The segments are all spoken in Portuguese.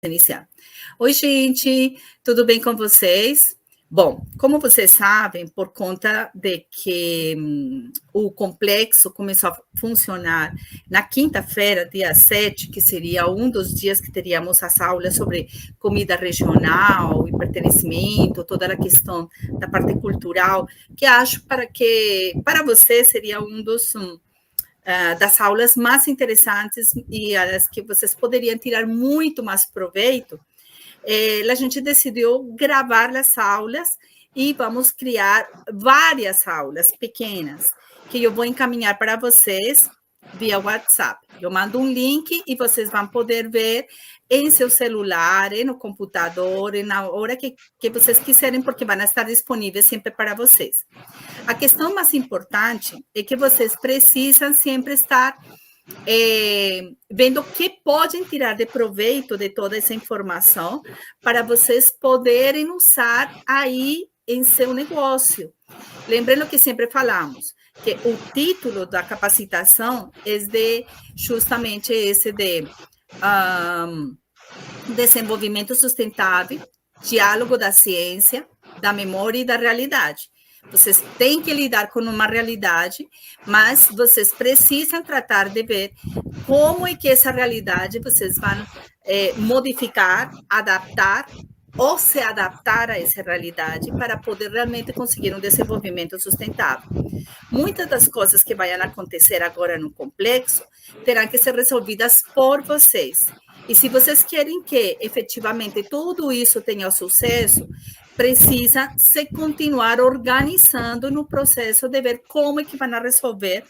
iniciar. Oi, gente, tudo bem com vocês? Bom, como vocês sabem, por conta de que o complexo começou a funcionar na quinta-feira, dia 7, que seria um dos dias que teríamos as aulas sobre comida regional e pertencimento, toda a questão da parte cultural, que acho que para você seria um dos das aulas mais interessantes e as que vocês poderiam tirar muito mais proveito. A gente decidiu gravar as aulas e vamos criar várias aulas pequenas que eu vou encaminhar para vocês via WhatsApp. Eu mando um link e vocês vão poder ver em seu celular, no computador, na hora que vocês quiserem, porque vão estar disponíveis sempre para vocês. A questão mais importante é que vocês precisam sempre estar vendo o que podem tirar de proveito de toda essa informação para vocês poderem usar aí em seu negócio. Lembrando que sempre falamos que o título da capacitação é justamente esse de desenvolvimento sustentável, diálogo da ciência, da memória e da realidade. Vocês têm que lidar com uma realidade, mas vocês precisam tratar de ver como é que essa realidade vocês vão modificar, adaptar ou se adaptar a essa realidade para poder realmente conseguir um desenvolvimento sustentável. Muitas das coisas que vão acontecer agora no complexo terão que ser resolvidas por vocês. E se vocês querem que efetivamente tudo isso tenha sucesso, precisa se continuar organizando no processo de ver como é que vão resolver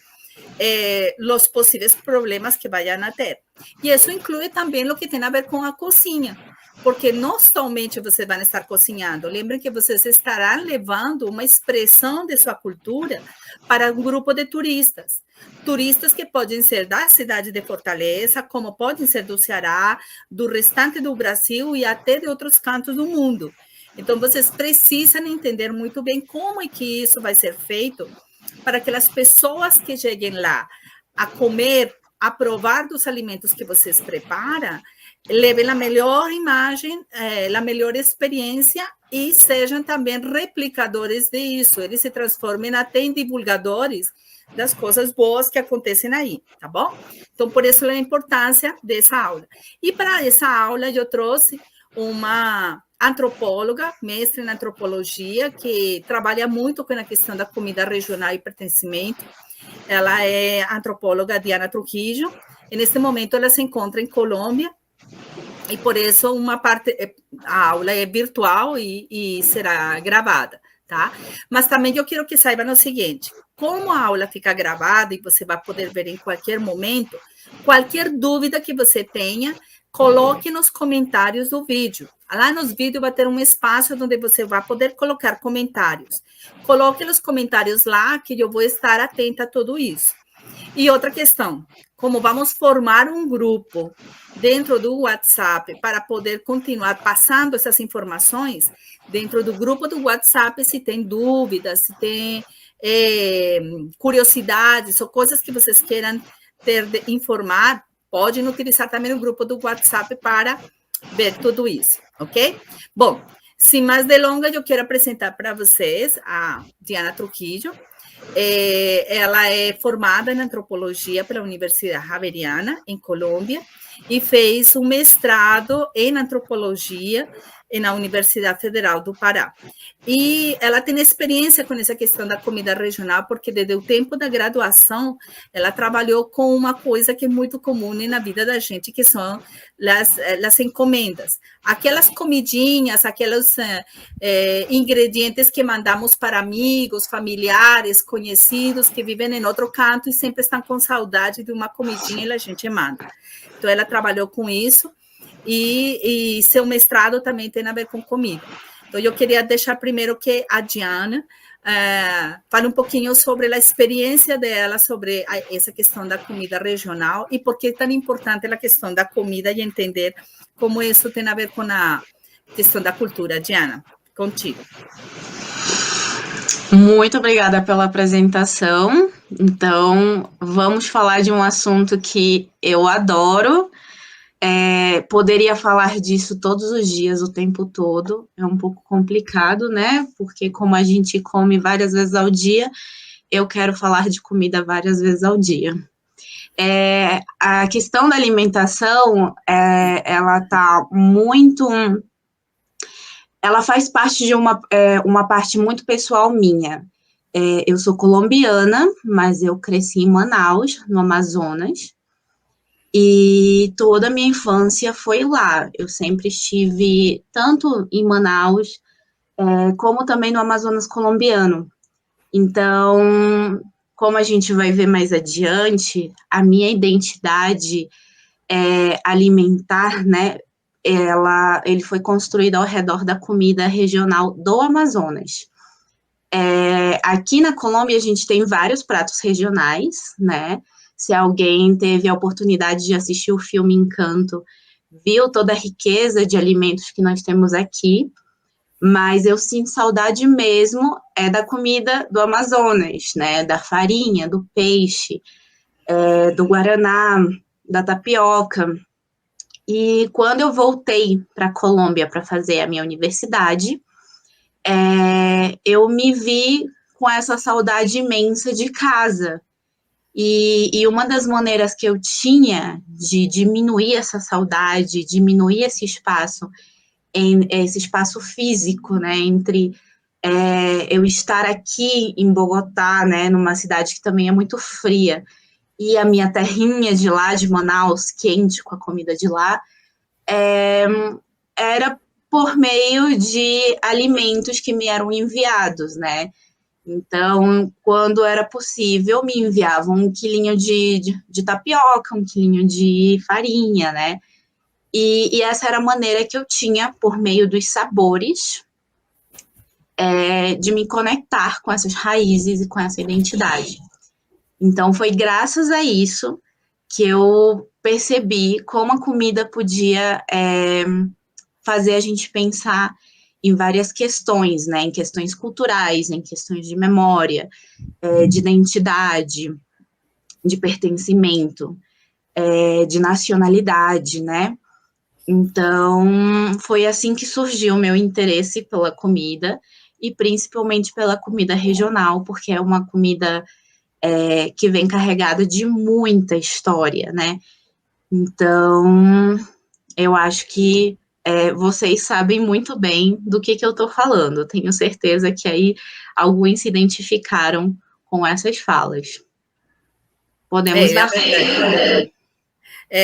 os possíveis problemas que vayan a ter. E isso inclui também o que tem a ver com a cozinha, porque não somente vocês vão estar cozinhando, lembrem que vocês estarão levando uma expressão de sua cultura para um grupo de turistas. Turistas que podem ser da cidade de Fortaleza, como podem ser do Ceará, do restante do Brasil e até de outros cantos do mundo. Então, vocês precisam entender muito bem como é que isso vai ser feito para que as pessoas que cheguem lá a comer, a provar dos alimentos que vocês preparam, levem a melhor imagem, a melhor experiência e sejam também replicadores disso. Eles se transformem até em divulgadores das coisas boas que acontecem aí, tá bom? Então, por isso a importância dessa aula. E para essa aula eu trouxe uma antropóloga, mestre em antropologia, que trabalha muito com a questão da comida regional e pertencimento. Ela é antropóloga Diana Trujillo. E neste momento ela se encontra em Colômbia e por isso a aula é virtual e será gravada, tá? Mas também eu quero que saibam o seguinte: como a aula fica gravada e você vai poder ver em qualquer momento, qualquer dúvida que você tenha, coloque nos comentários do vídeo. Lá nos vídeos vai ter um espaço onde você vai poder colocar comentários. Coloque os comentários lá, que eu vou estar atenta a tudo isso. E outra questão, como vamos formar um grupo dentro do WhatsApp para poder continuar passando essas informações, dentro do grupo do WhatsApp, se tem dúvidas, se tem curiosidades ou coisas que vocês queiram ter de informar, podem utilizar também o grupo do WhatsApp para ver tudo isso, ok? Bom, sem mais delongas, eu quero apresentar para vocês a Diana Trujillo. Ela é formada em antropologia pela Universidade Javeriana, em Colômbia, e fez um mestrado em antropologia na Universidade Federal do Pará. E ela tem experiência com essa questão da comida regional, porque desde o tempo da graduação, ela trabalhou com uma coisa que é muito comum na vida da gente, que são as encomendas. Aquelas comidinhas, aqueles ingredientes que mandamos para amigos, familiares, conhecidos, que vivem em outro canto e sempre estão com saudade de uma comidinha e a gente manda. Então, ela trabalhou com isso. E seu mestrado também tem a ver com comida. Então, eu queria deixar primeiro que a Diana fale um pouquinho sobre a experiência dela sobre essa questão da comida regional e por que é tão importante a questão da comida e entender como isso tem a ver com a questão da cultura. Diana, contigo. Muito obrigada pela apresentação. Então, vamos falar de um assunto que eu adoro, Poderia falar disso todos os dias, o tempo todo, é um pouco complicado, né? Porque como a gente come várias vezes ao dia, eu quero falar de comida várias vezes ao dia. A questão da alimentação, ela tá muito... Ela faz parte de uma parte muito pessoal minha. Eu sou colombiana, mas eu cresci em Manaus, no Amazonas, e toda a minha infância foi lá. Eu sempre estive tanto em Manaus, como também no Amazonas colombiano. Então, como a gente vai ver mais adiante, a minha identidade alimentar, né, ele foi construído ao redor da comida regional do Amazonas. Aqui na Colômbia a gente tem vários pratos regionais, né? Se alguém teve a oportunidade de assistir o filme Encanto, viu toda a riqueza de alimentos que nós temos aqui, mas eu sinto saudade mesmo da comida do Amazonas, né? Da farinha, do peixe, do guaraná, da tapioca. E quando eu voltei para a Colômbia para fazer a minha universidade, eu me vi com essa saudade imensa de casa. E uma das maneiras que eu tinha de diminuir essa saudade, diminuir esse espaço físico, né, entre eu estar aqui em Bogotá, né, numa cidade que também é muito fria, e a minha terrinha de lá, de Manaus, quente com a comida de lá, era por meio de alimentos que me eram enviados, né? Então, quando era possível, me enviavam um quilinho de tapioca, um quilinho de farinha, né? E essa era a maneira que eu tinha, por meio dos sabores, de me conectar com essas raízes e com essa identidade. Então, foi graças a isso que eu percebi como a comida podia fazer a gente pensar em várias questões, né? Em questões culturais, em questões de memória, de identidade, de pertencimento, de nacionalidade, né? Então, foi assim que surgiu o meu interesse pela comida, e principalmente pela comida regional, porque é uma comida que vem carregada de muita história, né? Então, eu acho que vocês sabem muito bem do que eu estou falando. Tenho certeza que aí alguns se identificaram com essas falas. Podemos dar fé.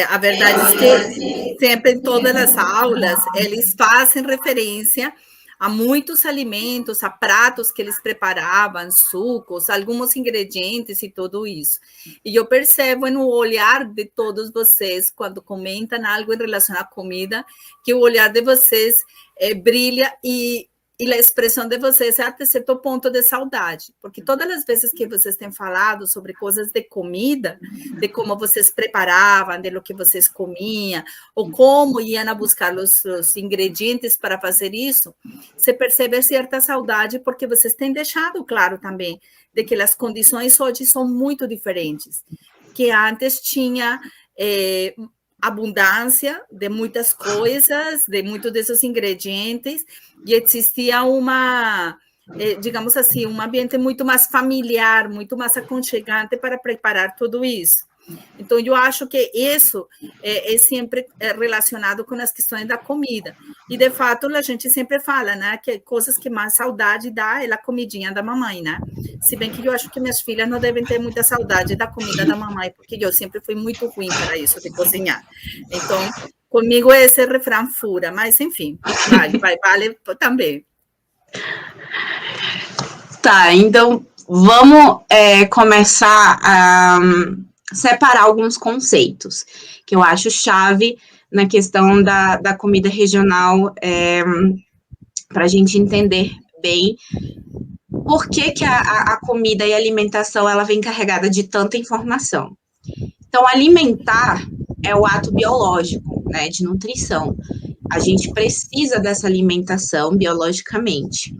A verdade é que sempre em todas as aulas eles fazem referência a muitos alimentos, a pratos que eles preparavam, sucos, alguns ingredientes e tudo isso. E eu percebo no olhar de todos vocês, quando comentam algo em relação à comida, que o olhar de vocês brilha e a expressão de vocês é até certo ponto de saudade, porque todas as vezes que vocês têm falado sobre coisas de comida, de como vocês preparavam, de lo que vocês comiam, ou como iam a buscar os ingredientes para fazer isso, se percebe certa saudade, porque vocês têm deixado claro também de que as condições hoje são muito diferentes, que antes tinha abundância de muitas coisas, de muitos desses ingredientes, e existia digamos assim, um ambiente muito mais familiar, muito mais aconchegante para preparar tudo isso. Então, eu acho que isso é sempre relacionado com as questões da comida. E, de fato, a gente sempre fala, né, que coisas que mais saudade dá é a comidinha da mamãe, né? Se bem que eu acho que minhas filhas não devem ter muita saudade da comida da mamãe, porque eu sempre fui muito ruim para isso, de cozinhar. Então, comigo esse refrão fura, mas, enfim, vale também. Tá, então vamos começar a separar alguns conceitos que eu acho chave na questão da comida regional, para a gente entender bem por que a comida e a alimentação ela vem carregada de tanta informação. Então, alimentar é o ato biológico, né, de nutrição. A gente precisa dessa alimentação biologicamente.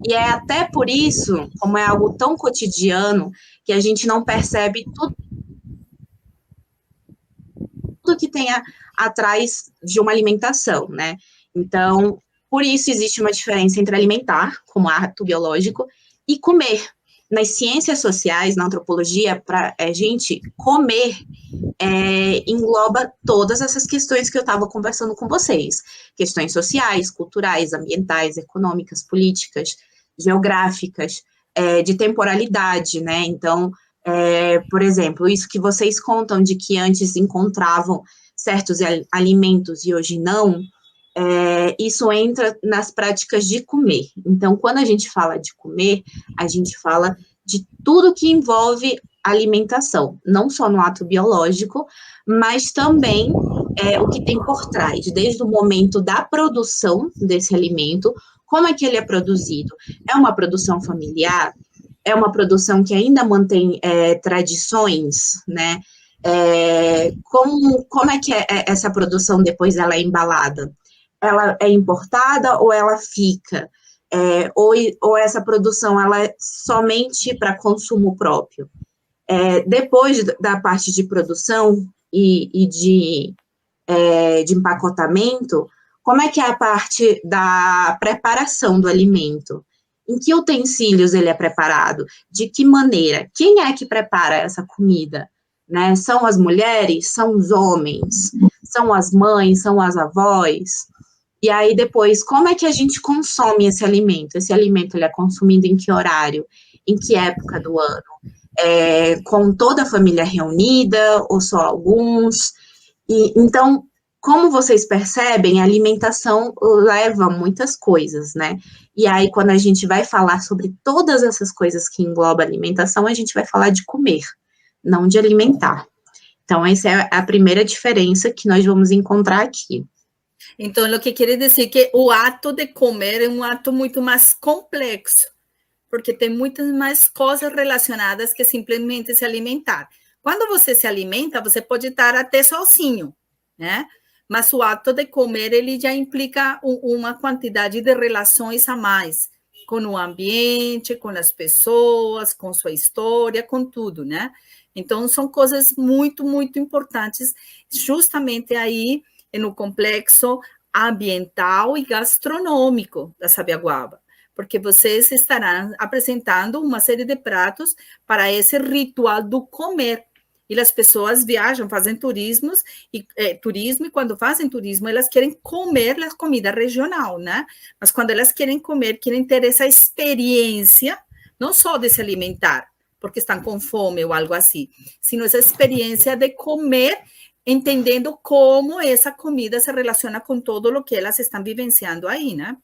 E é até por isso, como é algo tão cotidiano, que a gente não percebe tudo que tem atrás de uma alimentação, né? Então, por isso existe uma diferença entre alimentar, como ato biológico, e comer. Nas ciências sociais, na antropologia, para a gente comer engloba todas essas questões que eu estava conversando com vocês. Questões sociais, culturais, ambientais, econômicas, políticas, geográficas, de temporalidade, né? Então, por exemplo, isso que vocês contam de que antes encontravam certos alimentos e hoje não, isso entra nas práticas de comer. Então, quando a gente fala de comer, a gente fala de tudo que envolve alimentação, não só no ato biológico, mas também o que tem por trás, desde o momento da produção desse alimento, como é que ele é produzido? É uma produção familiar? É uma produção que ainda mantém tradições, né? Como é que essa produção depois ela é embalada? Ela é importada ou ela fica? Ou essa produção ela é somente para consumo próprio? Depois da parte de produção e de empacotamento, como é que é a parte da preparação do alimento? Em que utensílios ele é preparado? De que maneira? Quem é que prepara essa comida? Né? São as mulheres? São os homens? São as mães? São as avós? E aí depois, como é que a gente consome esse alimento? Esse alimento ele é consumido em que horário? Em que época do ano? Com toda a família reunida ou só alguns? Então, como vocês percebem, a alimentação leva muitas coisas, né? E aí, quando a gente vai falar sobre todas essas coisas que englobam a alimentação, a gente vai falar de comer, não de alimentar. Então, essa é a primeira diferença que nós vamos encontrar aqui. Então, o que quer dizer que o ato de comer é um ato muito mais complexo, porque tem muitas mais coisas relacionadas que simplesmente se alimentar. Quando você se alimenta, você pode estar até sozinho, né? Mas o ato de comer, ele já implica uma quantidade de relações a mais, com o ambiente, com as pessoas, com sua história, com tudo, né? Então, são coisas muito, muito importantes, justamente aí no complexo ambiental e gastronômico da Sabiaguaba, porque vocês estarão apresentando uma série de pratos para esse ritual do comer. E as pessoas viajam, fazem turismo, e quando fazem turismo, elas querem comer a comida regional, né? Mas quando elas querem comer, querem ter essa experiência, não só de se alimentar, porque estão com fome ou algo assim, sino essa experiência de comer, entendendo como essa comida se relaciona com todo o que elas estão vivenciando aí, né?